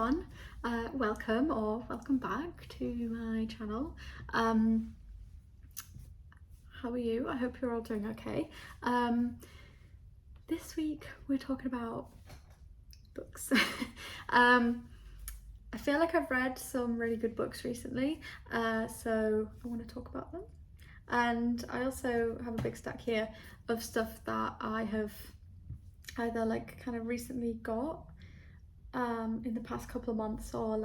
everyone, welcome back to my channel. How are you? I hope you're all doing okay. This week we're talking about books. I feel like I've read some really good books recently, so I want to talk about them. And I also have a big stack here of stuff that I have either kind of recently got in the past couple of months, or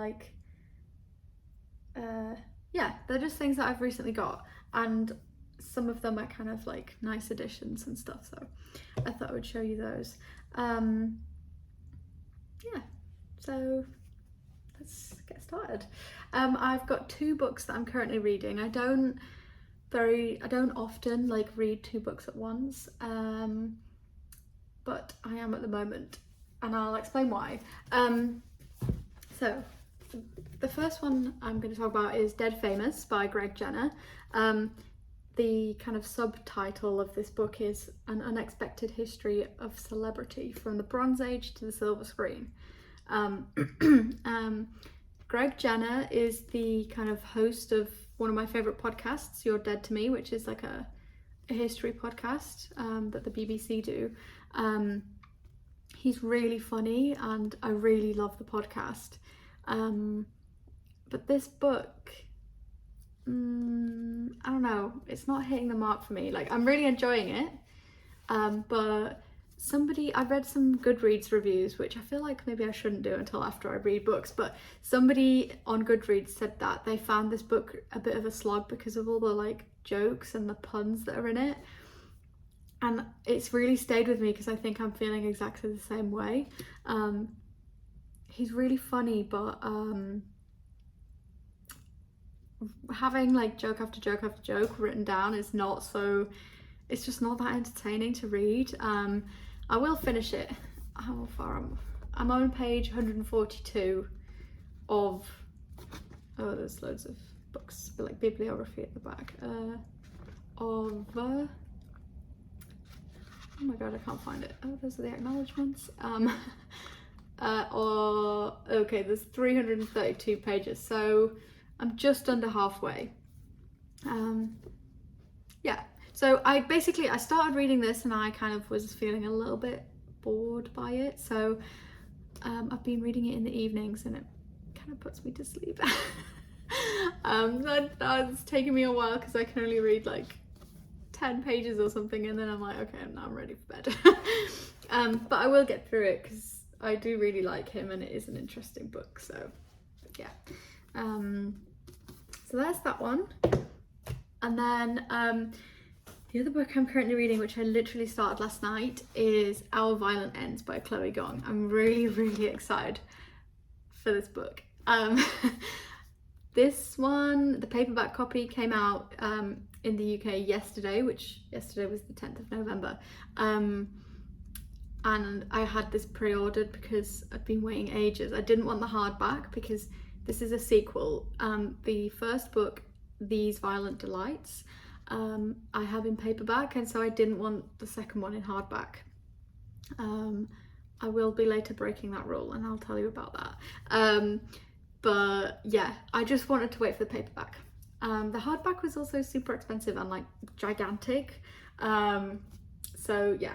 they're just things that I've recently got, and some of them are kind of like nice additions and stuff, so I thought I would show you those. So let's get started. I've got two books that I'm currently reading. I don't often read two books at once, but I am at the moment, and I'll explain why. So the first one I'm going to talk about is Dead Famous by Greg Jenner. The kind of subtitle of this book is An Unexpected History of Celebrity from the Bronze Age to the Silver Screen. Greg Jenner is the kind of host of one of my favourite podcasts, You're Dead to Me, which is like a history podcast that the BBC do. He's really funny and I really love the podcast. But this book, I don't know, it's not hitting the mark for me. I'm really enjoying it, but I read some Goodreads reviews, which I feel like maybe I shouldn't do until after I read books, but somebody on Goodreads said that they found this book a bit of a slog because of all the jokes and the puns that are in it. And it's really stayed with me because I think I'm feeling exactly the same way. He's really funny, but having joke after joke after joke written down is not so, it's just not that entertaining to read. I will finish it. How far I'm on page 142 of, oh, there's loads of books, but bibliography at the back, oh my god, I can't find it. Oh, those are the acknowledgements. Okay, there's 332 pages, so I'm just under halfway. So I started reading this and I kind of was feeling a little bit bored by it, so I've been reading it in the evenings and it kind of puts me to sleep. That's taken me a while because I can only read 10 pages or something, and then I'm like, okay, now I'm ready for bed. But I will get through it because I do really like him and it is an interesting book, so yeah. So that's that one. And then the other book I'm currently reading, which I literally started last night, is Our Violent Ends by Chloe Gong. I'm really, really excited for this book. This one, the paperback copy, came out in the UK yesterday, which yesterday was the 10th of November. And I had this pre-ordered because I've been waiting ages. I didn't want the hardback because this is a sequel. The first book, These Violent Delights, I have in paperback, and so I didn't want the second one in hardback. I will be later breaking that rule and I'll tell you about that. But yeah, I just wanted to wait for the paperback. The hardback was also super expensive and gigantic. So yeah.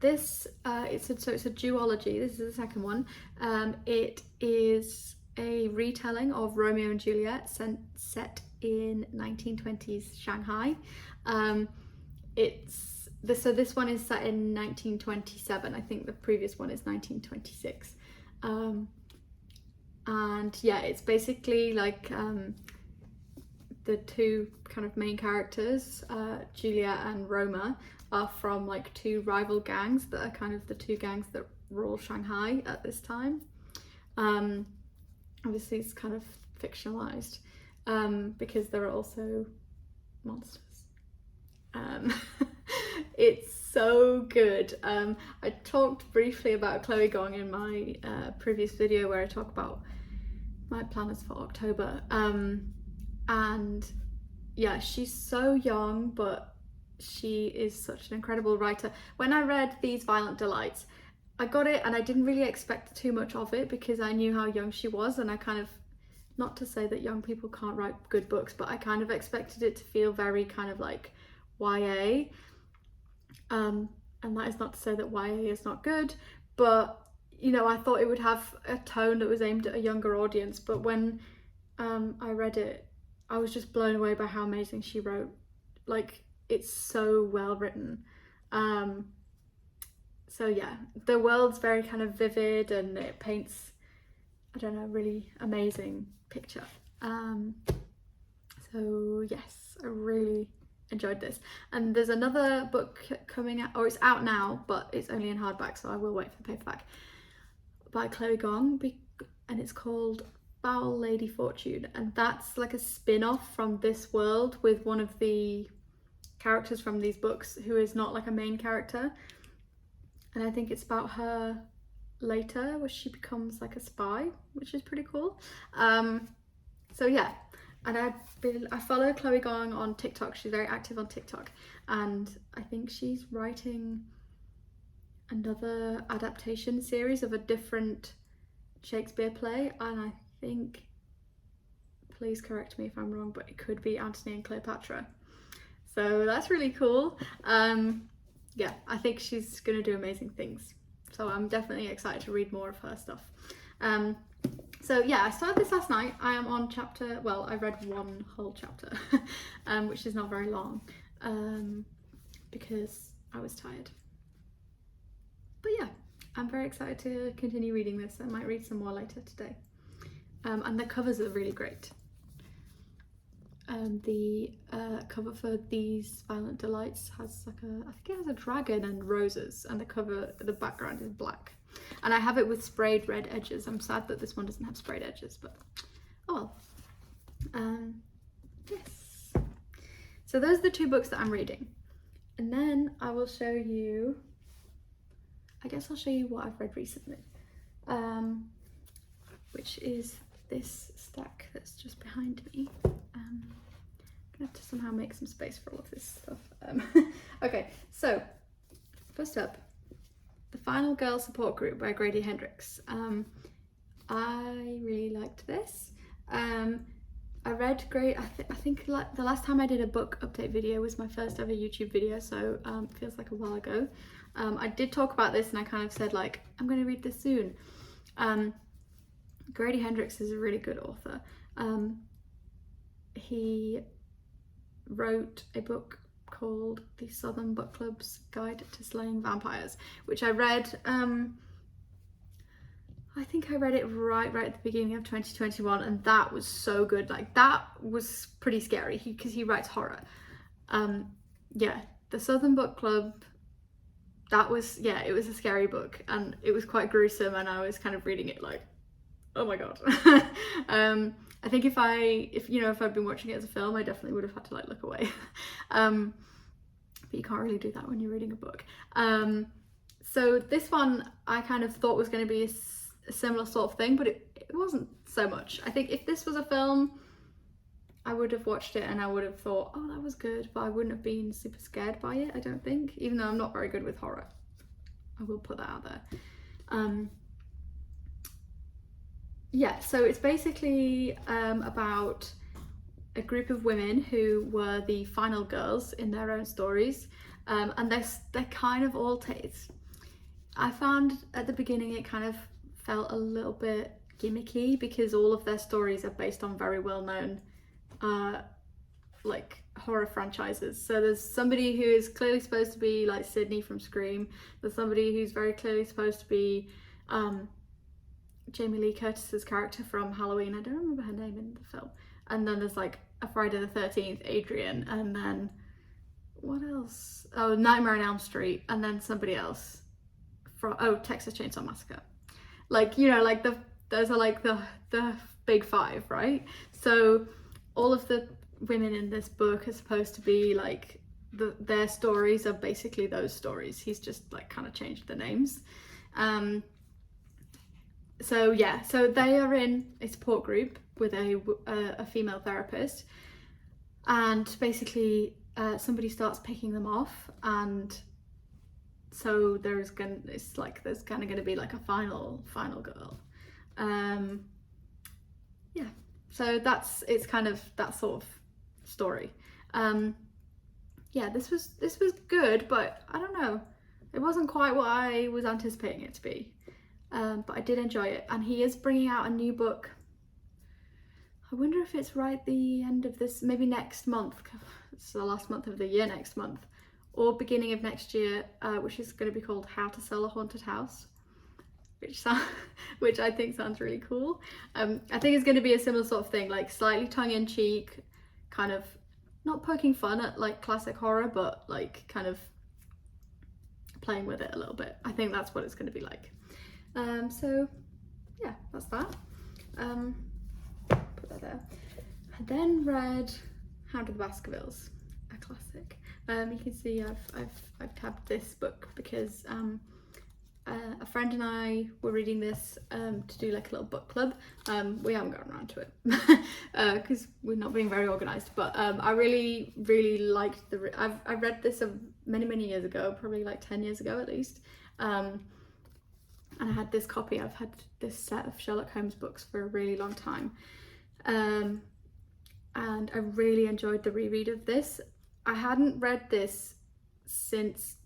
This it's a duology. This is the second one. It is a retelling of Romeo and Juliet set in 1920s Shanghai. So this one is set in 1927. I think the previous one is 1926. And yeah, it's basically the two kind of main characters, Juliet and Roma, are from two rival gangs that are kind of the two gangs that rule Shanghai at this time. Obviously it's kind of fictionalized because there are also monsters. It's so good. I talked briefly about Chloe Gong in my previous video where I talk about my planners for October, and yeah, she's so young, but she is such an incredible writer. When I read These Violent Delights, I got it and I didn't really expect too much of it because I knew how young she was, and I kind of, not to say that young people can't write good books, but I kind of expected it to feel very kind of like YA. And that is not to say that YA is not good, but you know, I thought it would have a tone that was aimed at a younger audience. But when I read it, I was just blown away by how amazing she wrote. Like, it's so well written. So yeah, the world's very kind of vivid and it paints, I don't know, really amazing picture. So yes, I really enjoyed this. And there's another book coming out, or it's out now, but it's only in hardback, so I will wait for the paperback, by Chloe Gong, and it's called Foul Lady Fortune, and that's like a spin-off from this world with one of the characters from these books who is not like a main character, and I think it's about her later where she becomes like a spy, which is pretty cool. So yeah, and I follow Chloe Gong on TikTok. She's very active on TikTok, and I think she's writing another adaptation series of a different Shakespeare play, and I think, please correct me if I'm wrong, but it could be Antony and Cleopatra. So that's really cool. Yeah, I think she's gonna do amazing things. So I'm definitely excited to read more of her stuff. So yeah, I started this last night. I am on chapter, well, I read one whole chapter, which is not very long, because I was tired. But yeah, I'm very excited to continue reading this. I might read some more later today. And the covers are really great. The cover for These Violent Delights has like I think it has a dragon and roses, and the background is black. And I have it with sprayed red edges. I'm sad that this one doesn't have sprayed edges, but oh well. Yes. So those are the two books that I'm reading. And then I will show you, I guess I'll show you what I've read recently, which is this stack that's just behind me. I'm gonna have to somehow make some space for all of this stuff. Okay, so first up, The Final Girl Support Group by Grady Hendrix. I really liked this. I read I think like the last time I did a book update video was my first ever YouTube video, so it feels like a while ago. I did talk about this and I kind of said like, I'm going to read this soon. Grady Hendrix is a really good author. He wrote a book called The Southern Book Club's Guide to Slaying Vampires, which I read, I think I read it right at the beginning of 2021, and that was so good. Like, that was pretty scary because he writes horror. Yeah, The Southern Book Club, that was, yeah, it was a scary book and it was quite gruesome, and I was kind of reading it like, oh my god. I think if I'd been watching it as a film, I definitely would have had to like look away. But you can't really do that when you're reading a book. So this one I kind of thought was going to be a similar sort of thing, but it wasn't so much. I think if this was a film, I would have watched it and I would have thought, oh, that was good, but I wouldn't have been super scared by it, I don't think, even though I'm not very good with horror. I will put that out there. Yeah, so it's basically about a group of women who were the final girls in their own stories, and they're kind of all I found at the beginning it kind of felt a little bit gimmicky because all of their stories are based on very well-known like horror franchises. So there's somebody who is clearly supposed to be like Sydney from Scream, there's somebody who's very clearly supposed to be Jamie Lee Curtis's character from Halloween, I don't remember her name in the film, and then there's like a Friday the 13th Adrian, and then what else, oh, Nightmare on Elm Street, and then somebody else from Texas Chainsaw Massacre. Like, you know, like those are like the big five, right? So all of the women in this book are supposed to be like their stories are basically those stories. He's just like kind of changed the names. So yeah, so they are in a support group with a female therapist, and basically somebody starts picking them off, and so there's kind of gonna be like a final girl. Yeah, so it's kind of that sort of story. Yeah, this was good, but I don't know, it wasn't quite what I was anticipating it to be. But I did enjoy it, and he is bringing out a new book. I wonder if it's right the end of this, maybe next month. It's the last month of the year next month, or beginning of next year, which is going to be called How to Sell a Haunted House, which I think sounds really cool. I think it's going to be a similar sort of thing, like slightly tongue-in-cheek, kind of not poking fun at like classic horror, but like kind of playing with it a little bit. I think that's what it's going to be like. So yeah, that's that. Put that there. I then read Hound of the Baskervilles, a classic. You can see I've tabbed this book because a friend and I were reading this to do like a little book club. We haven't gotten around to it because we're not being very organised, but I really liked I read this many years ago, probably like 10 years ago at least, and I had this copy. I've had this set of Sherlock Holmes books for a really long time, and I really enjoyed the reread of this. I hadn't read this since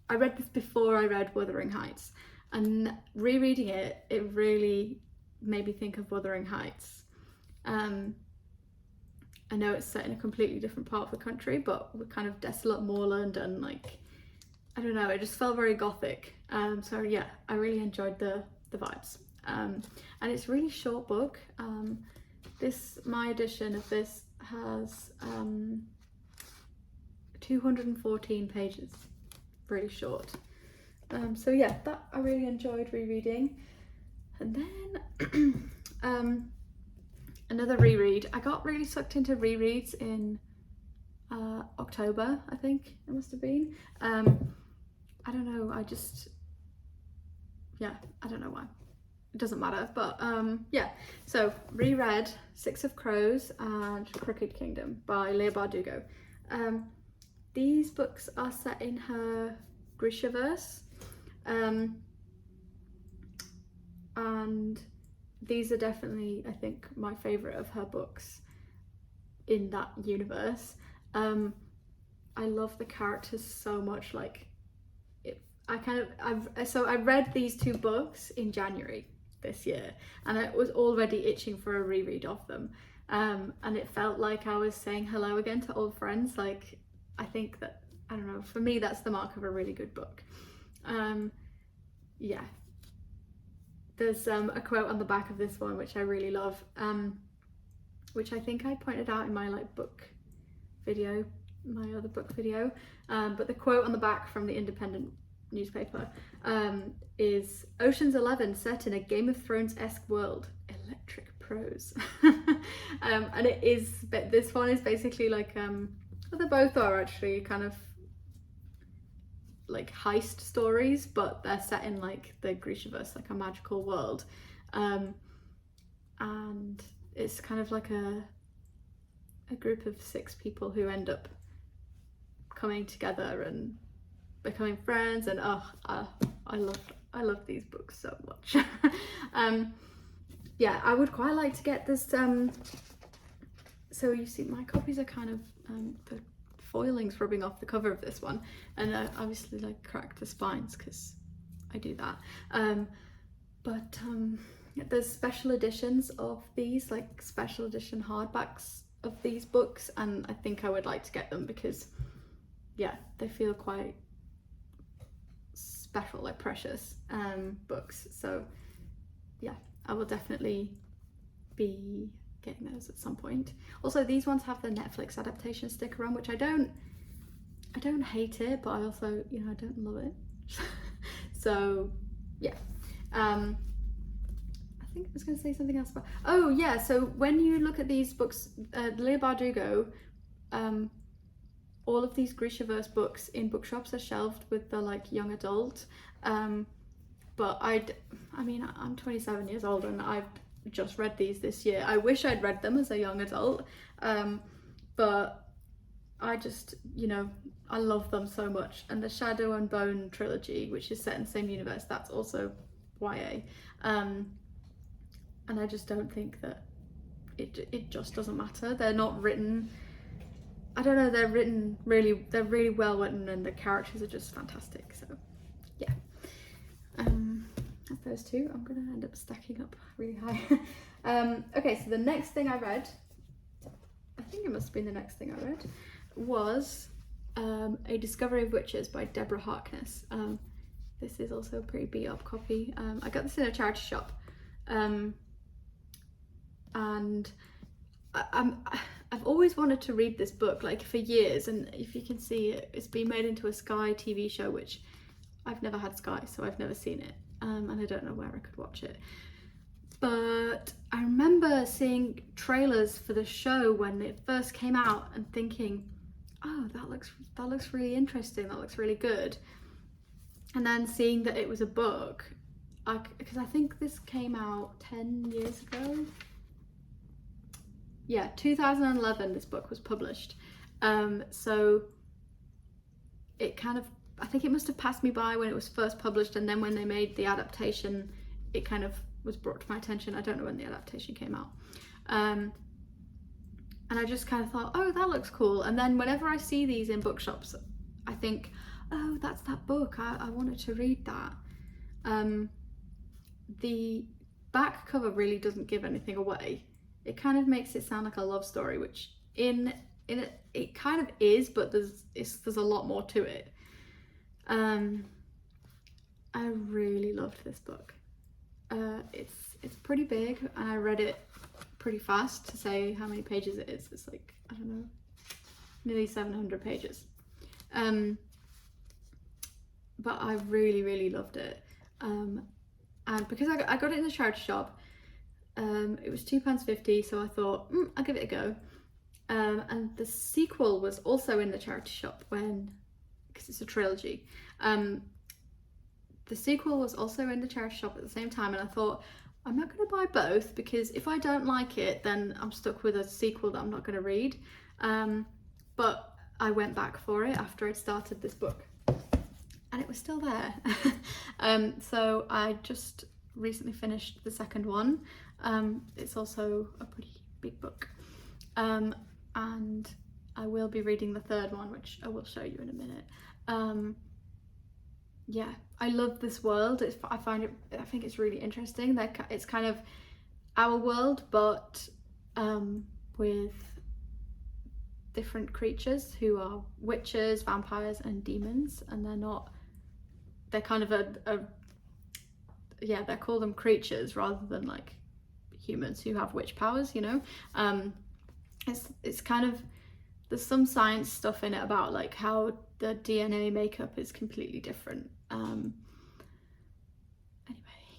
I read this before I read Wuthering Heights, and rereading it really made me think of Wuthering Heights. I know it's set in a completely different part of the country, but with kind of desolate moorland, and like, I don't know, it just felt very gothic. So yeah, I really enjoyed the vibes. And it's a really short book. My edition of this has 214 pages. Really short. So yeah, that I really enjoyed rereading. And then another reread. I got really sucked into rereads in October, I think it must have been. I don't know, I don't know why. It doesn't matter, but yeah. So reread Six of Crows and Crooked Kingdom by Leigh Bardugo. These books are set in her Grishaverse, and these are definitely, I think, my favourite of her books in that universe. I love the characters so much. Like, I read these two books in January this year, and I was already itching for a reread of them, and it felt like I was saying hello again to old friends. Like, I think that, I don't know, for me that's the mark of a really good book. Yeah, there's a quote on the back of this one which I really love, which I think I pointed out in my my other book video, but the quote on the back from the Independent newspaper is "Ocean's 11 set in a Game of Thrones-esque world, electric prose." And it is, but this one is basically like well, they both are actually kind of like heist stories, but they're set in like the Grishaverse, like a magical world, and it's kind of like a group of 6 people who end up coming together and becoming friends, and I love these books so much. Yeah, I would quite like to get this. So you see, my copies are kind of the foiling's rubbing off the cover of this one, and I obviously like crack the spines because I do that. But there's special editions of these, like special edition hardbacks of these books, and I think I would like to get them because, yeah, they feel quite special, like precious books. So yeah, I will definitely be getting those at some point. Also, these ones have the Netflix adaptation sticker on, which I don't hate it, but I also, you know, I don't love it. So yeah, I think I was going to say something else about, oh yeah, so when you look at these books, Leigh Bardugo, all of these Grishaverse books in bookshops are shelved with the like young adult, but I mean, I'm 27 years old and I've just read these this year. I wish I'd read them as a young adult, but I just, you know, I love them so much. And the Shadow and Bone trilogy, which is set in the same universe, that's also YA. And I just don't think that it just doesn't matter. They're not written, I don't know, they're really well written, and the characters are just fantastic. So yeah, that's those two. I'm gonna end up stacking up really high. Okay, so the next thing I read, I think it must have been the next thing I read, was A Discovery of Witches by Deborah Harkness. This is also a pretty beat up copy. I got this in a charity shop, and I've always wanted to read this book, like, for years, and if you can see it, it's been made into a Sky TV show, which I've never had Sky, so I've never seen it, and I don't know where I could watch it. But I remember seeing trailers for the show when it first came out and thinking, oh, that looks really interesting, that looks really good. And then seeing that it was a book, because I think this came out 10 years ago. Yeah, 2011 this book was published. So it kind of, I think it must have passed me by when it was first published, and then when they made the adaptation, it kind of was brought to my attention. I don't know when the adaptation came out. And I just kind of thought, oh, that looks cool. And then whenever I see these in bookshops, I think, oh, that's that book, I wanted to read that. The back cover really doesn't give anything away. It kind of makes it sound like a love story, which in it kind of is, but there's a lot more to it. I really loved this book. It's pretty big, and I read it pretty fast. To say how many pages it is, it's like, I don't know, nearly 700 pages. But I really loved it. And because I got it in the charity shop, it was £2.50, so I thought, I'll give it a go. And the sequel was also in the charity shop because it's a trilogy. The sequel was also in the charity shop at the same time, and I thought, I'm not going to buy both, because if I don't like it, then I'm stuck with a sequel that I'm not going to read. But I went back for it after I'd started this book, and it was still there. So I just recently finished the second one. It's also a pretty big book. And I will be reading the third one, which I will show you in a minute. Yeah, I love this world. I think it's really interesting. It's kind of our world, but with different creatures who are witches, vampires, and demons, and they're kind of they call them creatures rather than like humans who have witch powers, you know. It's kind of, there's some science stuff in it about like how the DNA makeup is completely different. Anyway,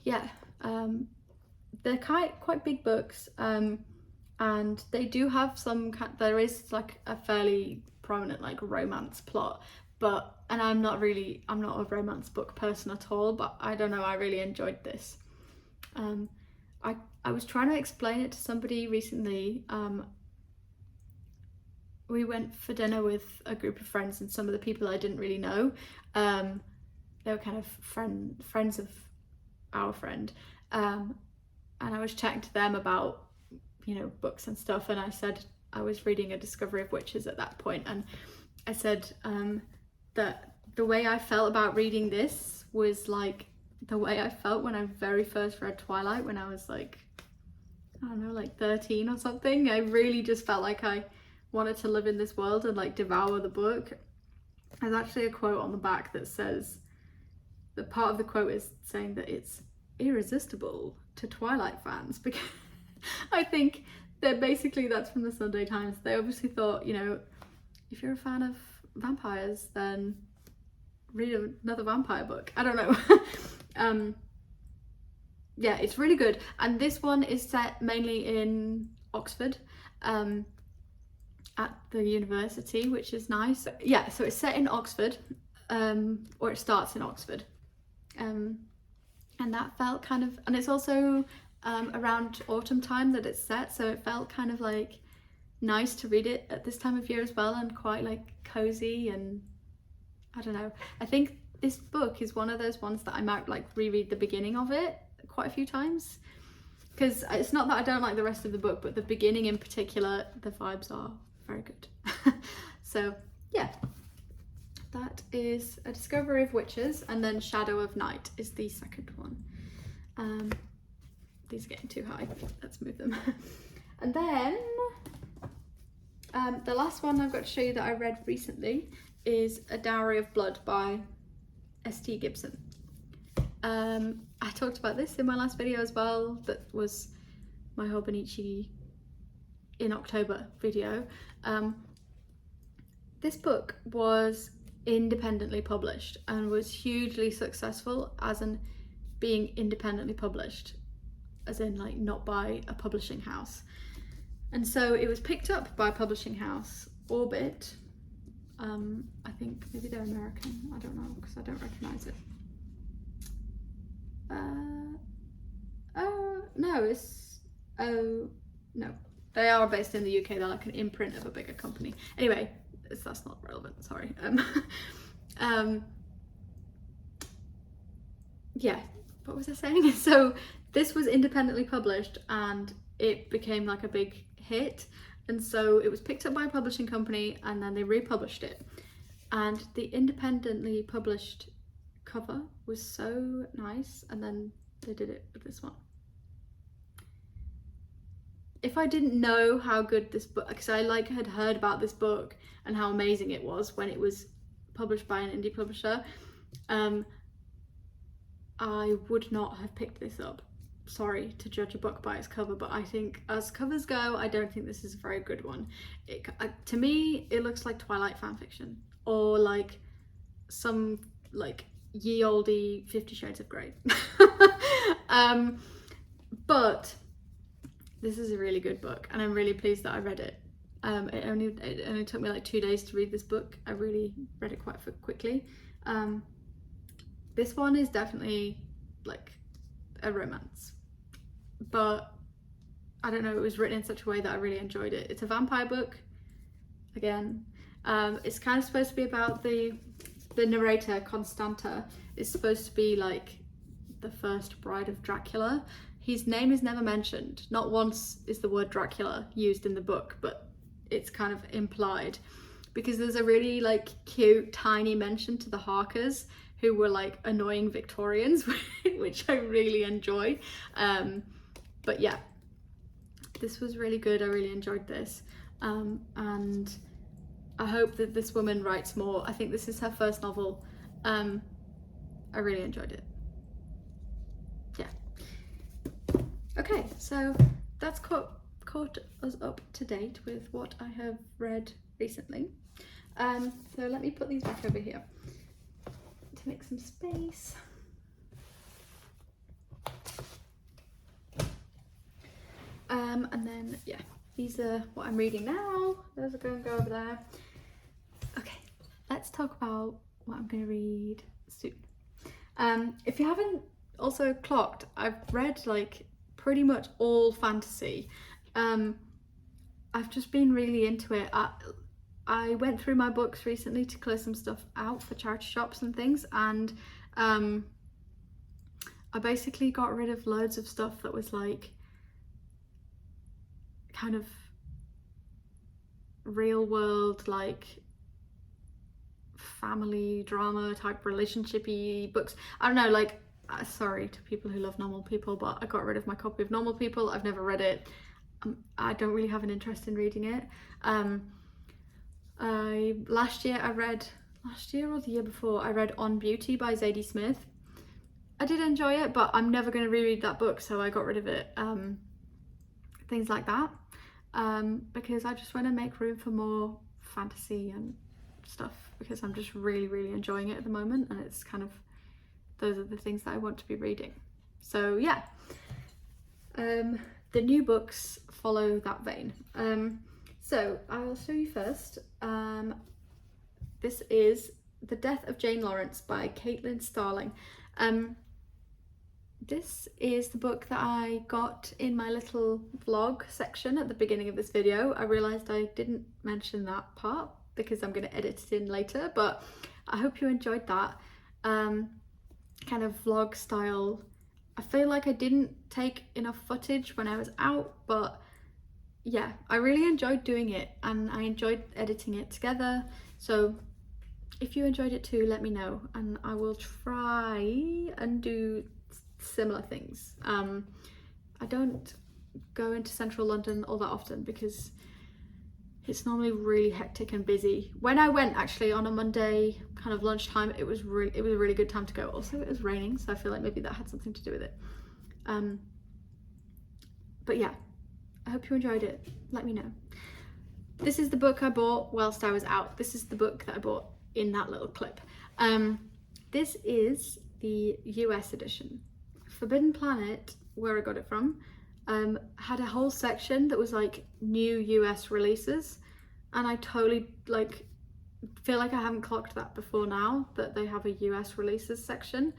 yeah, they're quite big books, and they do have there is like a fairly prominent like romance plot, and I'm not a romance book person at all, but I don't know, I really enjoyed this. I was trying to explain it to somebody recently. We went for dinner with a group of friends, and some of the people I didn't really know, they were kind of friends of our friend, and I was chatting to them about, you know, books and stuff, and I said I was reading A Discovery of Witches at that point, and I said that the way I felt about reading this was like the way I felt when I very first read Twilight when I was like, I don't know, like 13 or something. I really just felt like I wanted to live in this world and like devour the book. There's actually a quote on the back that says, the part of the quote is saying that it's irresistible to Twilight fans, because I think that basically that's from the Sunday Times. They obviously thought, you know, if you're a fan of vampires, then read another vampire book. I don't know. Yeah, it's really good. And this one is set mainly in Oxford, at the university, which is nice. Yeah, so it's set in Oxford, or it starts in Oxford. And that felt kind of, and it's also around autumn time that it's set, so it felt kind of like nice to read it at this time of year as well, and quite like cozy, and I don't know. I think this book is one of those ones that I might like reread the beginning of it quite a few times, because it's not that I don't like the rest of the book, but the beginning in particular, the vibes are very good. So yeah, that is A Discovery of Witches, and then Shadow of Night is the second one. These are getting too high, let's move them. And then the last one I've got to show you that I read recently is A Dowry of Blood by S.T. Gibson. I talked about this in my last video as well, that was my Hobonichi in October video. This book was independently published and was hugely successful, as in being independently published, as in like not by a publishing house. And so it was picked up by publishing house Orbit. I think maybe they're American, I don't know, because I don't recognize it. No, they are based in the UK. They're like an imprint of a bigger company. Anyway, that's not relevant, sorry. Yeah, what was I saying? So this was independently published and it became like a big hit, and so it was picked up by a publishing company and then they republished it, and the independently published cover was so nice, and then they did it with this one. If I didn't know how good this book, because I like had heard about this book and how amazing it was when it was published by an indie publisher, I would not have picked this up. Sorry to judge a book by its cover, but I think as covers go, I don't think this is a very good one. To me, it looks like Twilight fanfiction, or like some like ye olde 50 Shades of Grey. But this is a really good book, and I'm really pleased that I read it. It only took me like 2 days to read this book. I really read it quite quickly. This one is definitely like a romance, but I don't know, it was written in such a way that I really enjoyed it. It's a vampire book again. It's kind of supposed to be about the narrator, Constanta, is supposed to be like the first bride of Dracula. His name is never mentioned. Not once is the word Dracula used in the book, but it's kind of implied, because there's a really like cute tiny mention to the Harkers, who were like annoying Victorians, which I really enjoyed. But yeah, this was really good. I really enjoyed this. And I hope that this woman writes more. I think this is her first novel. I really enjoyed it. Yeah. Okay, so that's caught us up to date with what I have read recently. So let me put these back over here to make some space. And then yeah, these are what I'm reading now. Those are going to go over there. Okay, let's talk about what I'm going to read soon. If you haven't also clocked, I've read like pretty much all fantasy. I've just been really into it. I went through my books recently to clear some stuff out for charity shops and things, and I basically got rid of loads of stuff that was like kind of real world, like family drama type relationship-y books. I don't know, like sorry to people who love Normal People, but I got rid of my copy of Normal People. I've never read it. I don't really have an interest in reading it. Last year or the year before, I read On Beauty by Zadie Smith. I did enjoy it, but I'm never going to reread that book, so I got rid of it. Things like that, because I just want to make room for more fantasy and stuff, because I'm just really enjoying it at the moment, and it's kind of, those are the things that I want to be reading. So yeah, the new books follow that vein. So I'll show you first. This is The Death of Jane Lawrence by Caitlin Starling. this is the book that I got in my little vlog section at the beginning of this video. I realised I didn't mention that part because I'm going to edit it in later, but I hope you enjoyed that kind of vlog style. I feel like I didn't take enough footage when I was out, but yeah, I really enjoyed doing it and I enjoyed editing it together. So if you enjoyed it too, let me know and I will try and do similar things. I don't go into central London all that often because it's normally really hectic and busy. When I went actually on a Monday kind of lunchtime, it was a really good time to go. Also, it was raining, so I feel like maybe that had something to do with it. But yeah, I hope you enjoyed it. Let me know. This is the book I bought whilst I was out. This is the book that I bought in that little clip. This is the US edition. Forbidden Planet, where I got it from, had a whole section that was like new US releases, and I totally like feel like I haven't clocked that before now, that they have a US releases section,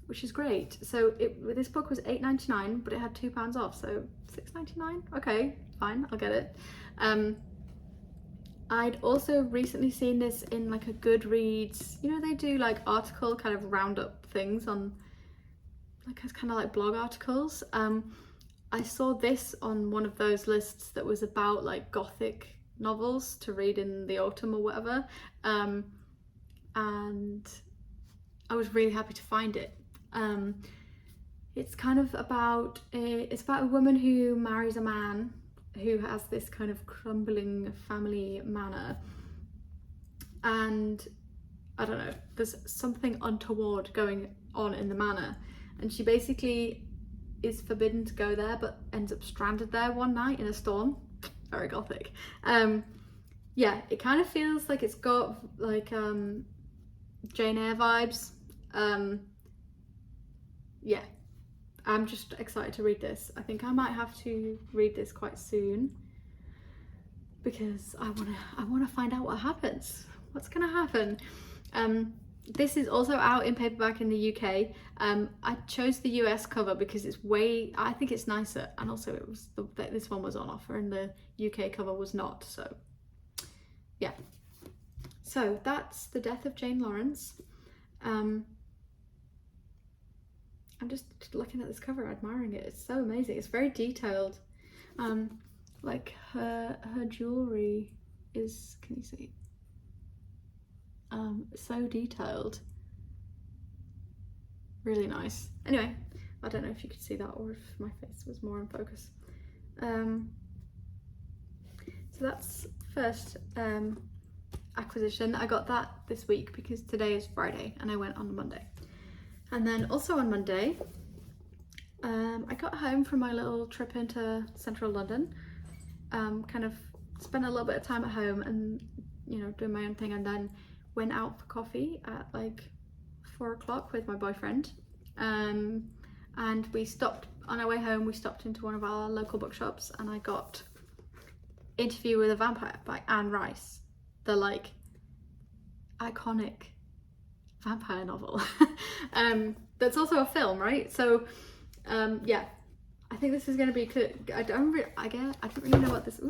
which is great. So this book was £8.99, but it had £2 off, so £6.99. Okay, fine, I'll get it. I'd also recently seen this in like a Goodreads, you know, they do like article kind of roundup things on like as kind of like blog articles. I saw this on one of those lists that was about like gothic novels to read in the autumn or whatever, and I was really happy to find it. It's kind of about it's about a woman who marries a man who has this kind of crumbling family manor, and I don't know, there's something untoward going on in the manor, and she basically is forbidden to go there but ends up stranded there one night in a storm. Very gothic. Yeah, it kind of feels like it's got like Jane Eyre vibes. Yeah, I'm just excited to read this. I think I might have to read this quite soon because I wanna find out what happens. What's gonna happen? This is also out in paperback in the UK. I chose the US cover because I think it's nicer, and also it was this one was on offer and the UK cover was not. So yeah. So that's The Death of Jane Lawrence. I'm just looking at this cover, admiring it. It's so amazing. It's very detailed. Like her jewelry is, can you see? So detailed. Really nice. Anyway, I don't know if you could see that or if my face was more in focus. So that's first acquisition. I got that this week because today is Friday and I went on Monday. And then also on Monday, I got home from my little trip into central London, kind of spent a little bit of time at home and, you know, doing my own thing, and then went out for coffee at like 4 o'clock with my boyfriend. And we stopped, on our way home, we stopped into one of our local bookshops and I got Interview with a Vampire by Anne Rice, the like iconic vampire novel. That's also a film, right? So yeah, I think this is going to be good. I don't really know what this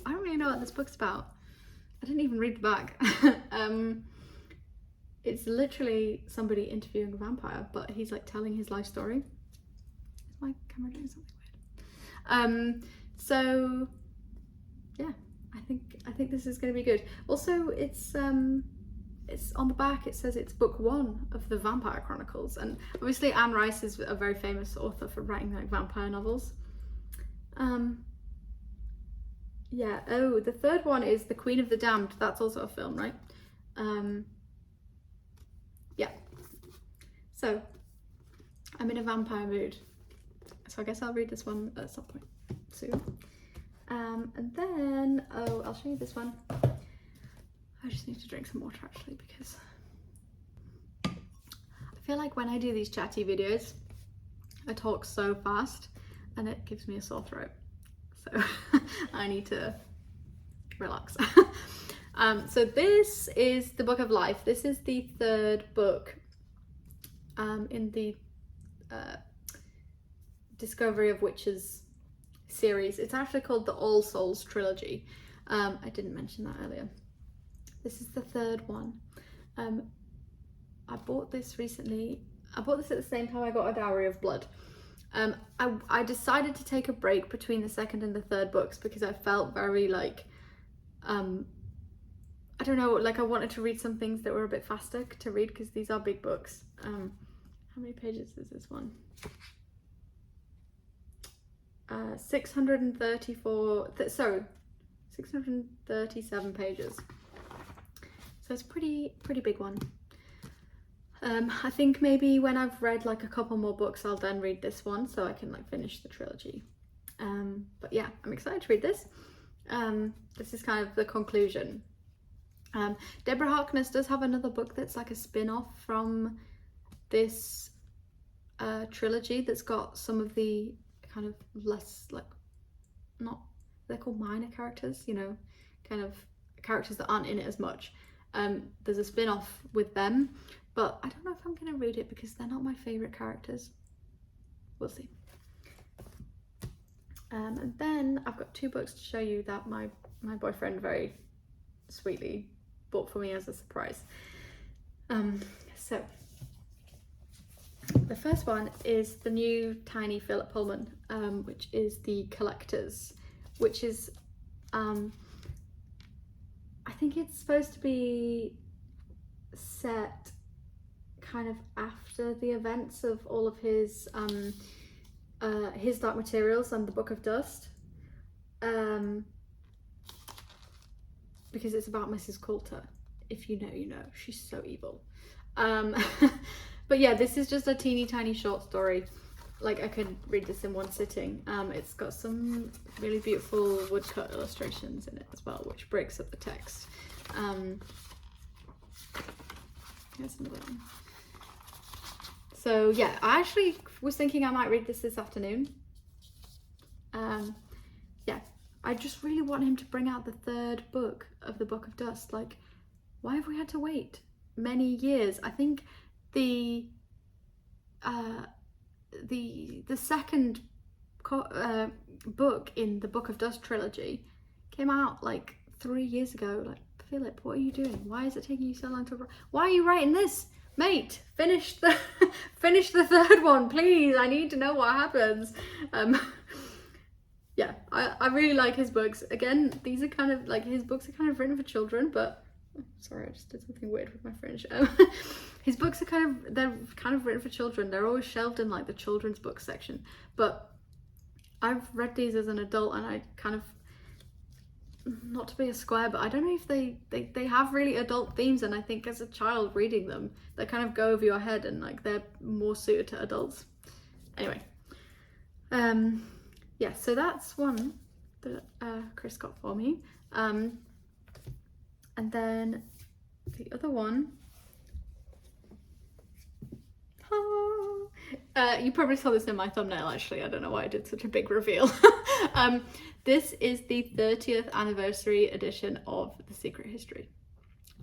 I don't really know what this book's about. I didn't even read the back. It's literally somebody interviewing a vampire, but he's like telling his life story. Is my camera doing something weird? So yeah, I think this is going to be good. Also, it's on the back, it says it's book 1 of the Vampire Chronicles, and obviously Anne Rice is a very famous author for writing like vampire novels. Yeah, oh, the third one is The Queen of the Damned. That's also a film, right? Yeah. So, I'm in a vampire mood. So I guess I'll read this one at some point soon. And then, I'll show you this one. I just need to drink some water actually, because I feel like when I do these chatty videos, I talk so fast and it gives me a sore throat. So I need to relax. So this is The Book of Life. This is the third book in the Discovery of Witches series. It's actually called the All Souls trilogy. I didn't mention that earlier. This is the third one. I bought this recently. I bought this at the same time I got A Dowry of Blood. I decided to take a break between the second and the third books because I felt very like, I don't know, like I wanted to read some things that were a bit faster to read because these are big books. How many pages is this one? 637 pages. So it's pretty big one. I think maybe when I've read like a couple more books, I'll then read this one so I can like finish the trilogy. But yeah, I'm excited to read this. This is kind of the conclusion. Deborah Harkness does have another book that's like a spin-off from this trilogy that's got some of the kind of less like, not, they're called minor characters, you know, kind of characters that aren't in it as much. There's a spin-off with them, but I don't know if I'm going to read it because they're not my favourite characters. We'll see. And then I've got two books to show you that my boyfriend very sweetly bought for me as a surprise. So the first one is the new tiny Philip Pullman, which is The Collectors, which is I think it's supposed to be set kind of after the events of all of his Dark Materials and the Book of Dust, because it's about Mrs. Coulter. If you know, you know. She's so evil. But yeah, this is just a teeny tiny short story. Like I could read this in one sitting. It's got some really beautiful woodcut illustrations in it as well, which breaks up the text. Here's another one. So yeah, I actually was thinking I might read this afternoon. Yeah, I just really want him to bring out the third book of the Book of Dust. Like, why have we had to wait many years? I think the second book in the Book of Dust trilogy came out like 3 years ago. Like, Philip, what are you doing? Why is it taking you so long to? Why are you writing this, mate? Finish the third one, please. I need to know what happens. Yeah, I really like his books. Again, these are kind of like, his books are kind of written for children, but sorry, I just did something weird with my fringe. His books are they're kind of written for children. They're always shelved in like the children's book section, but I've read these as an adult, and I kind of, not to be a square, but I don't know if they have really adult themes, and I think as a child reading them, they kind of go over your head, and like they're more suited to adults. Anyway, yeah, so that's one that Chris got for me. And then the other one, you probably saw this in my thumbnail actually, I don't know why I did such a big reveal. This is the 30th anniversary edition of The Secret History.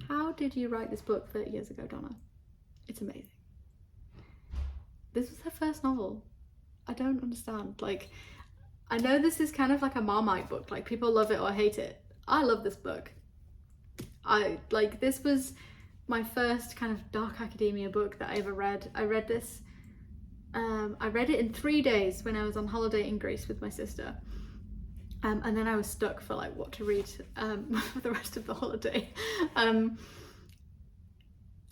How did you write this book 30 years ago, Donna? It's amazing. This was her first novel. I don't understand. Like, I know this is kind of like a Marmite book, like people love it or hate it. I love this book. This was my first kind of dark academia book that I ever read. I read this, I read it in 3 days when I was on holiday in Greece with my sister. And then I was stuck for like what to read for the rest of the holiday.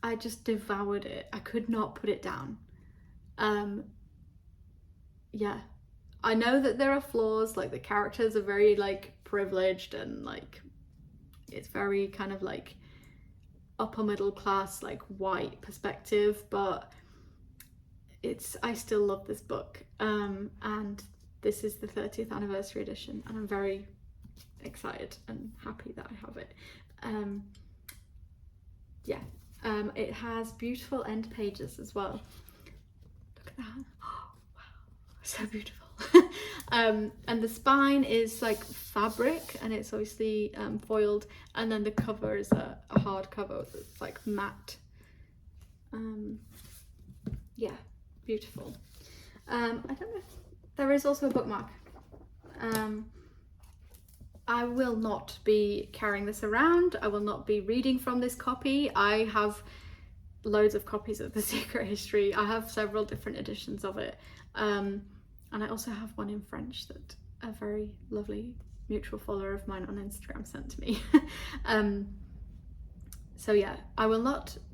I just devoured it. I could not put it down. Yeah, I know that there are flaws, like the characters are very like privileged, and like it's very kind of like upper middle class, like white perspective, but I still love this book. And this is the 30th anniversary edition, and I'm very excited and happy that I have it. Yeah, it has beautiful end pages as well. Look at that. Oh, wow, so beautiful. And the spine is like fabric, and it's obviously foiled, and then the cover is a hard cover that's like matte. Yeah, beautiful. I don't know if there is also a bookmark. I will not be carrying this around. I will not be reading from this copy. I have loads of copies of The Secret History. I have several different editions of it. And I also have one in French that a very lovely mutual follower of mine on Instagram sent to me. So yeah,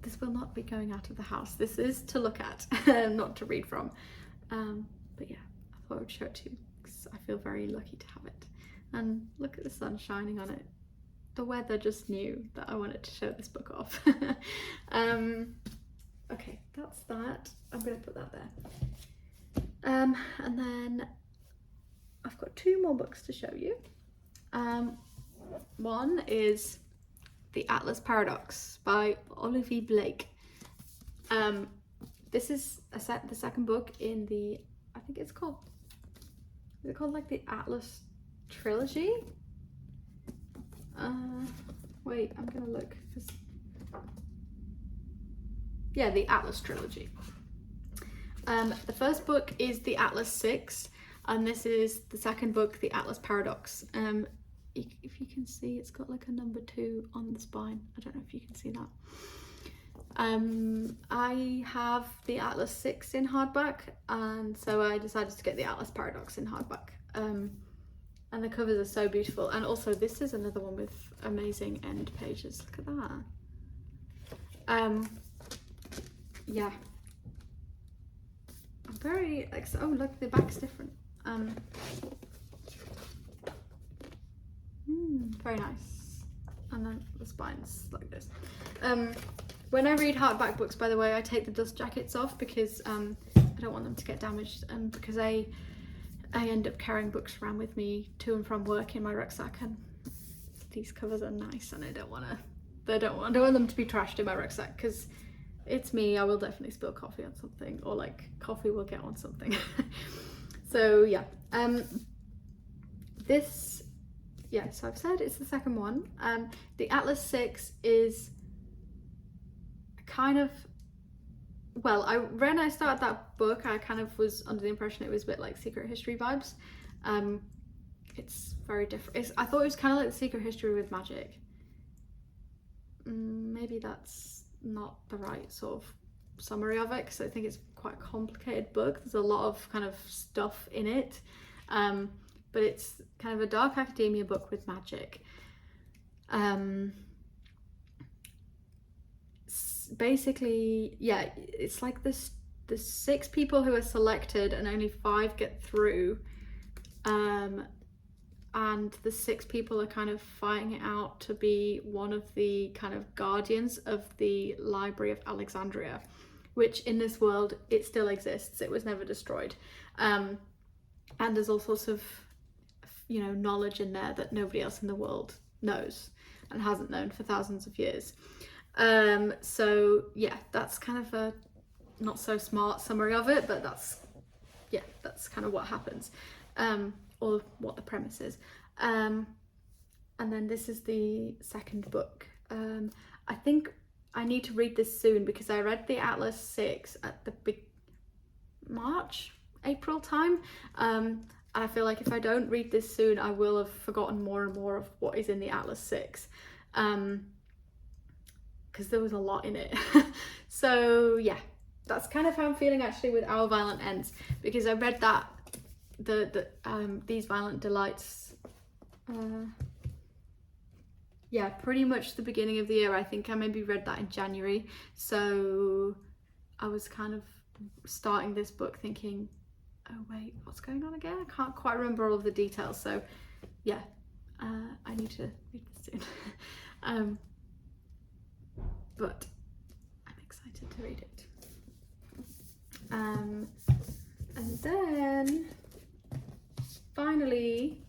this will not be going out of the house. This is to look at, not to read from. But yeah, I thought I would show it to you because I feel very lucky to have it. And look at the sun shining on it. The weather just knew that I wanted to show this book off. Okay, that's that. I'm gonna put that there. And then I've got 2 more books to show you. One is The Atlas Paradox by Olivier Blake. This is the second book in the, I think it's called, is it called like the Atlas trilogy? Wait, I'm gonna look. Yeah, the Atlas trilogy. The first book is the Atlas 6, and this is the second book, the Atlas Paradox. If you can see, it's got like a number 2 on the spine. I don't know if you can see that. I have the Atlas 6 in hardback, and so I decided to get the Atlas Paradox in hardback. And the covers are so beautiful. And also this is another one with amazing end pages. Look at that. Yeah. I'm very, oh look, the back's different. Very nice. And then the spine's like this. When I read hardback books, by the way, I take the dust jackets off because I don't want them to get damaged, and because I end up carrying books around with me to and from work in my rucksack, and these covers are nice, and I don't want them to be trashed in my rucksack because it's me. I will definitely spill coffee on something, or like coffee will get on something. So yeah, so I've said it's the second one. The Atlas 6 is kind of, well, when I started that book, I kind of was under the impression it was a bit like Secret History vibes. It's very different. I thought it was kind of like the Secret History with magic. Maybe that's not the right sort of summary of it, because I think it's quite a complicated book. There's a lot of kind of stuff in it, but it's kind of a dark academia book with magic. Basically, yeah, it's like the 6 people who are selected and only 5 get through, and the 6 people are kind of fighting it out to be one of the kind of guardians of the Library of Alexandria, which in this world it still exists. It was never destroyed, and there's all sorts of, you know, knowledge in there that nobody else in the world knows and hasn't known for thousands of years. So yeah, that's kind of a not so smart summary of it, but that's kind of what happens, or what the premise is. And then this is the second book. I think I need to read this soon because I read the Atlas 6 at the big April time. And I feel like if I don't read this soon, I will have forgotten more and more of what is in the Atlas 6. Because there was a lot in it. So yeah, that's kind of how I'm feeling actually with Our Violent Ends, because I read that, These Violent Delights, yeah, pretty much the beginning of the year. I think I maybe read that in January. So I was kind of starting this book thinking, oh wait, what's going on again? I can't quite remember all of the details. So yeah, I need to read this soon. But I'm excited to read it. And then finally,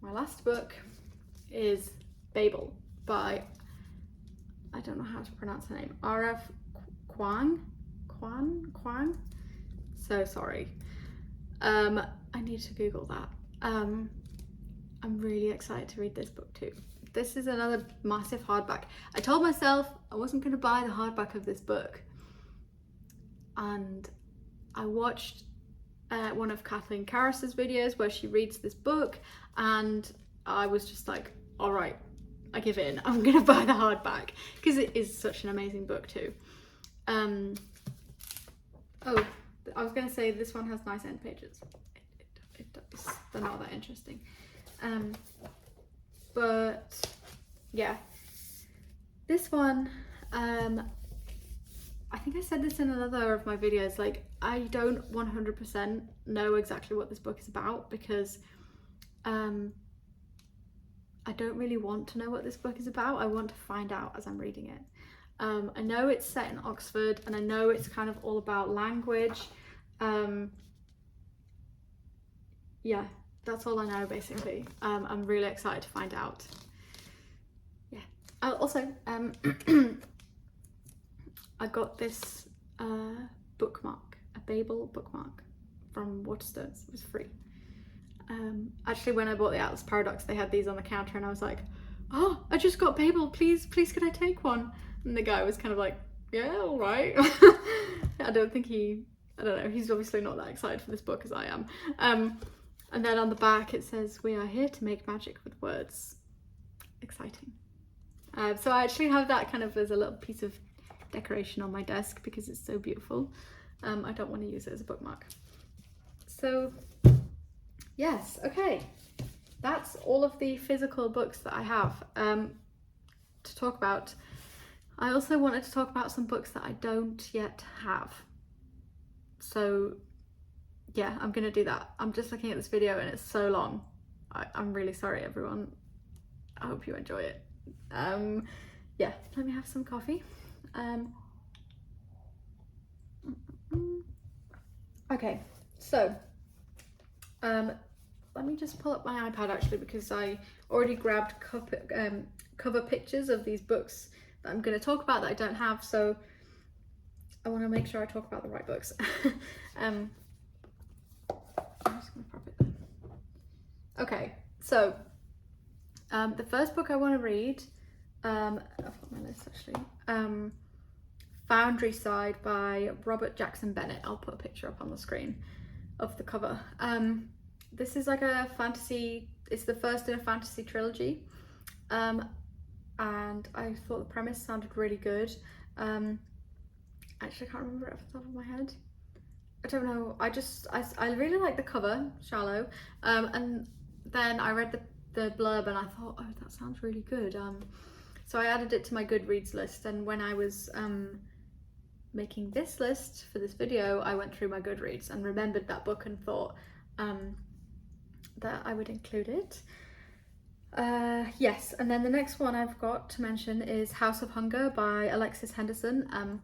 my last book is Babel by, I don't know how to pronounce her name, R.F. Kuang. So sorry. I need to Google that. I'm really excited to read this book too. This is another massive hardback. I told myself I wasn't going to buy the hardback of this book, and I watched one of Kathleen Karras's videos where she reads this book, and I was just like, all right, I give in. I'm gonna buy the hardback because it is such an amazing book too. Oh, I was gonna say this one has nice end pages. It does. They're not that interesting. But yeah, this one, I think I said this in another of my videos, like I don't 100% know exactly what this book is about because I don't really want to know what this book is about. I want to find out as I'm reading it. I know it's set in Oxford, and I know it's kind of all about language. Yeah, that's all I know basically. I'm really excited to find out. Yeah. Also, I got this bookmark, a Babel bookmark from Waterstones. It was free. Actually, when I bought the Atlas Paradox, they had these on the counter, and I was like, oh, I just got Babel, please could I take one? And the guy was kind of like, yeah, all right. I don't know, he's obviously not that excited for this book as I am. And then on the back it says, we are here to make magic with words. Exciting. So I actually have that kind of as a little piece of decoration on my desk because it's so beautiful. I don't want to use it as a bookmark. So yes, okay. That's all of the physical books that I have to talk about. I also wanted to talk about some books that I don't yet have. So yeah, I'm gonna do that. I'm just looking at this video and it's so long. I'm really sorry, everyone. I hope you enjoy it. Yeah, let me have some coffee. Okay, so let me just pull up my iPad actually, because I already grabbed cover pictures of these books that I'm going to talk about that I don't have, so I want to make sure I talk about the right books. I'm just going to prop it there. Okay, so the first book I want to read, I've got my list actually, Foundry Side by Robert Jackson Bennett. I'll put a picture up on the screen of the cover. This is like a fantasy, it's the first in a fantasy trilogy, and I thought the premise sounded really good. Actually I can't remember it off the top of my head. I don't know, I really like the cover, Shallow, and then I read the blurb and I thought, oh, that sounds really good. So I added it to my Goodreads list, and when I was making this list for this video, I went through my Goodreads and remembered that book and thought that I would include it. Yes, and then the next one I've got to mention is House of Hunger by Alexis Henderson. I'm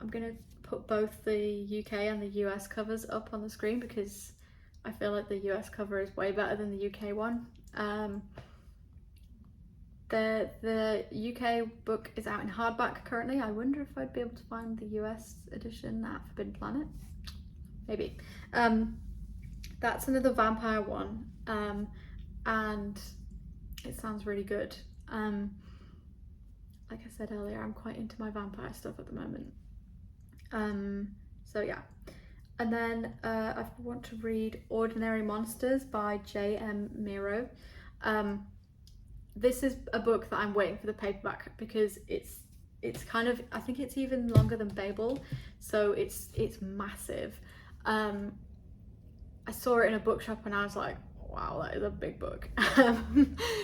gonna put both the UK and the US covers up on the screen because I feel like the US cover is way better than the UK one. The UK book is out in hardback currently. I wonder if I'd be able to find the US edition at Forbidden Planet. Maybe. That's another vampire one, and it sounds really good. Like I said earlier, I'm quite into my vampire stuff at the moment. So yeah. And then I want to read Ordinary Monsters by J.M. Miro. This is a book that I'm waiting for the paperback because it's kind of, I think it's even longer than Babel, so it's massive. I saw it in a bookshop and I was like, wow, that is a big book.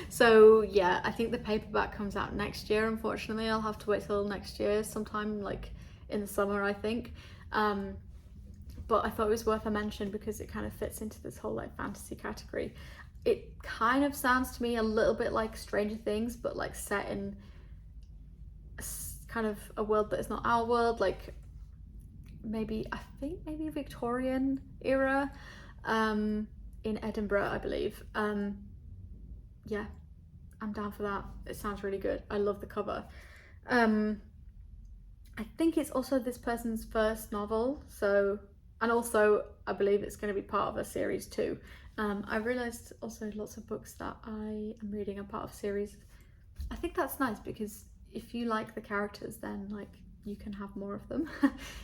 So yeah, I think the paperback comes out next year. Unfortunately, I'll have to wait till next year, sometime like in the summer, I think. But I thought it was worth a mention because it kind of fits into this whole like fantasy category. It kind of sounds to me a little bit like Stranger Things, but like set in kind of a world that is not our world, like maybe Victorian era, in Edinburgh, I believe. Yeah, I'm down for that. It sounds really good. I love the cover. I think it's also this person's first novel, so, and also I believe it's going to be part of a series too. I realised also lots of books that I am reading are part of series. I think that's nice because if you like the characters, then like you can have more of them.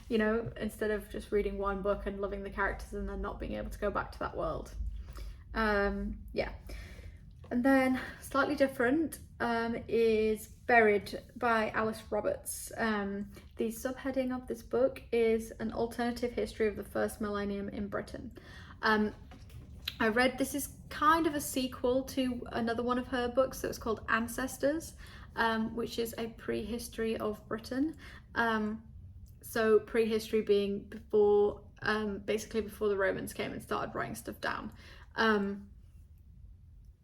You know, instead of just reading one book and loving the characters and then not being able to go back to that world. Yeah. And then slightly different is Buried by Alice Roberts. The subheading of this book is An Alternative History of the First Millennium in Britain. I read, this is kind of a sequel to another one of her books that was called Ancestors, which is a prehistory of Britain. So prehistory being before, basically before the Romans came and started writing stuff down.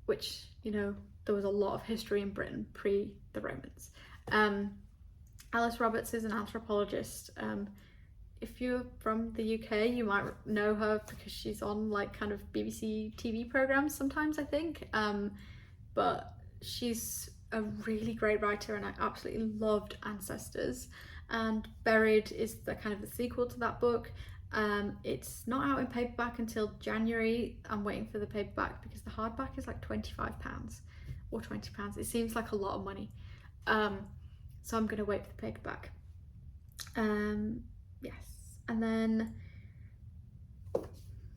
Which, you know, there was a lot of history in Britain pre the Romans. Alice Roberts is an anthropologist. If you're from the UK, you might know her because she's on like kind of BBC TV programs sometimes, I think. But she's a really great writer, and I absolutely loved Ancestors. And Buried is the kind of the sequel to that book. It's not out in paperback until January. I'm waiting for the paperback because the hardback is like £25 or £20. It seems like a lot of money. So I'm gonna wait for the paperback. Yes, and then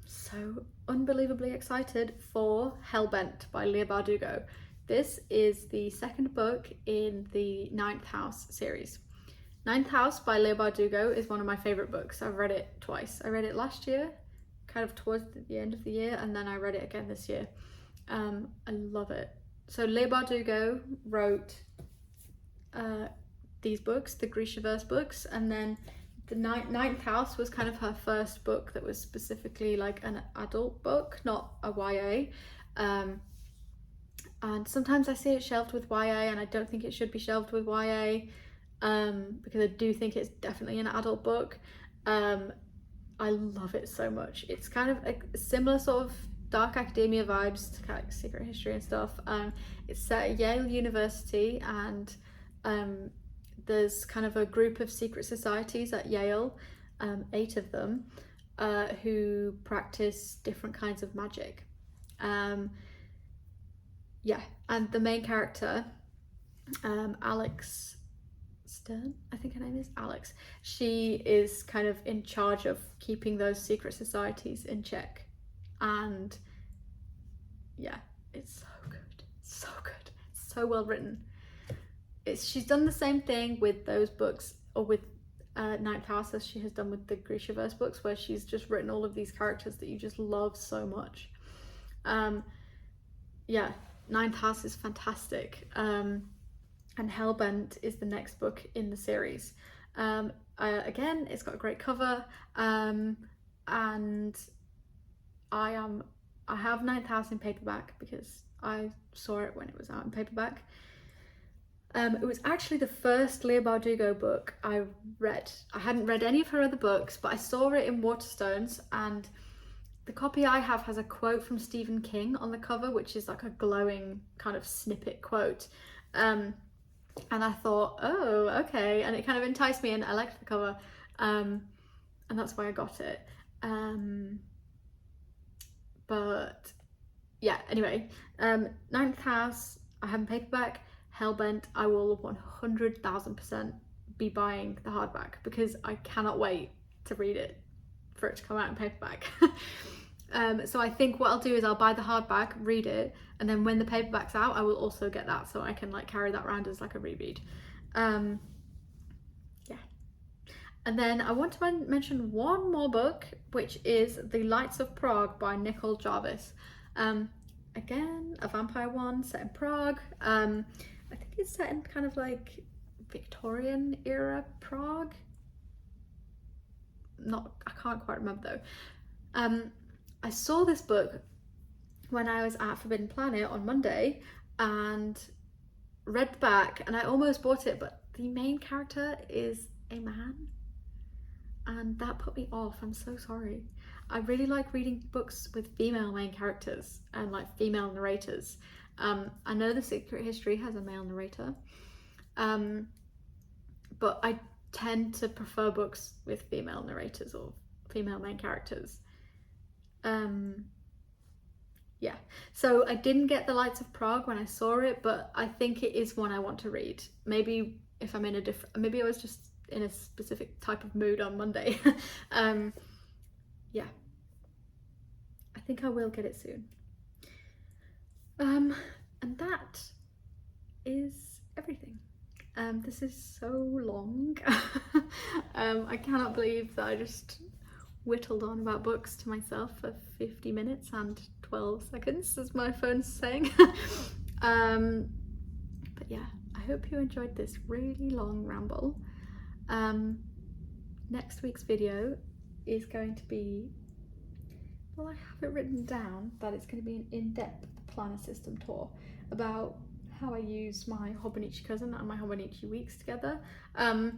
so unbelievably excited for Hellbent by Leigh Bardugo. This is the second book in the Ninth House series. Ninth House by Leigh Bardugo is one of my favourite books. I've read it twice. I read it last year, kind of towards the end of the year, and then I read it again this year. I love it. So Leigh Bardugo wrote these books, the Grishaverse books, and then the Ninth House was kind of her first book that was specifically like an adult book, not a YA. And sometimes I see it shelved with YA, and I don't think it should be shelved with YA. Because I do think it's definitely an adult book. I love it so much. It's kind of a similar sort of dark academia vibes to kind of secret history and stuff. It's set at Yale University, and there's kind of a group of secret societies at Yale, 8 of them, who practice different kinds of magic. Yeah, and the main character, Alex Stern, I think her name is Alex. She is kind of in charge of keeping those secret societies in check. And yeah, it's so good, so good, so well written. She's done the same thing with those books, or with Ninth House, as she has done with the Grishaverse books, where she's just written all of these characters that you just love so much. Yeah, Ninth House is fantastic. And Hellbent is the next book in the series. Again, it's got a great cover, and I have Ninth House in paperback because I saw it when it was out in paperback. It was actually the first Leigh Bardugo book I read. I hadn't read any of her other books, but I saw it in Waterstones, and the copy I have has a quote from Stephen King on the cover, which is like a glowing kind of snippet quote. And I thought, oh, okay, and it kind of enticed me, and I liked the cover, and that's why I got it. But yeah, anyway, Ninth House I have in paperback. Hellbent I will 100,000% be buying the hardback because I cannot wait to read it, for it to come out in paperback. So I think what I'll do is I'll buy the hardback, read it, and then when the paperback's out, I will also get that, so I can like carry that around as like a reread. Yeah. And then I want to mention one more book, which is The Lights of Prague by Nicole Jarvis. Again, a vampire one set in Prague. I think it's set in kind of like Victorian era Prague. I can't quite remember though. I saw this book when I was at Forbidden Planet on Monday and read the back, and I almost bought it, but the main character is a man, and that put me off. I'm so sorry. I really like reading books with female main characters and like female narrators. I know The Secret History has a male narrator, but I tend to prefer books with female narrators or female main characters. Yeah, so I didn't get The Lights of Prague when I saw it, but I think it is one I want to read. Maybe if I'm in a different, maybe I was just in a specific type of mood on Monday. Yeah, I think I will get it soon. And that is everything. This is so long. I cannot believe that I just whittled on about books to myself for 50 minutes and 12 seconds, as my phone's saying. But yeah, I hope you enjoyed this really long ramble. Next week's video is going to be, well, I have it written down that it's going to be an in-depth planner system tour about how I use my Hobonichi cousin and my Hobonichi weeks together. I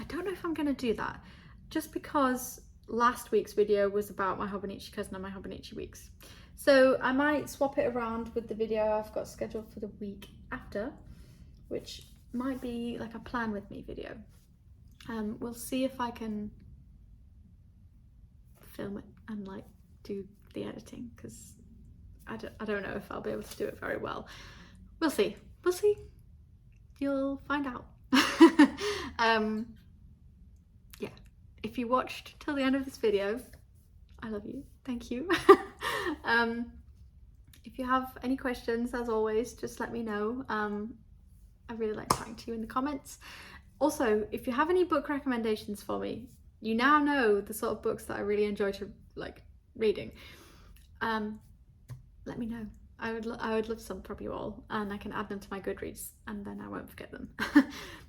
don't know if I'm going to do that, just because last week's video was about my Hobonichi cousin and my Hobonichi weeks. So I might swap it around with the video I've got scheduled for the week after, which might be like a plan with me video. We'll see if I can film it and like do the editing, because I don't know if I'll be able to do it very well. We'll see. We'll see. You'll find out. Yeah, if you watched till the end of this video, I love you. Thank you. If you have any questions, as always, just let me know. I really like chatting to you in the comments. Also, if you have any book recommendations for me, you now know the sort of books that I really enjoy to like reading. Let me know. I would love some from you all, and I can add them to my Goodreads, and then I won't forget them.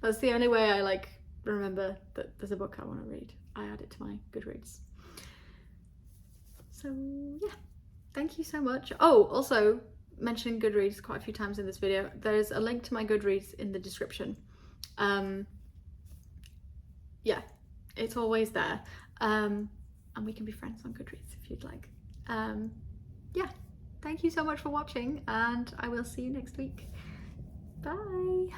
That's the only way I like remember that there's a book I want to read. I add it to my Goodreads. So yeah, thank you so much. Oh, also mentioning Goodreads quite a few times in this video. There's a link to my Goodreads in the description. Yeah, it's always there. And we can be friends on Goodreads if you'd like. Yeah, thank you so much for watching, and I will see you next week. Bye.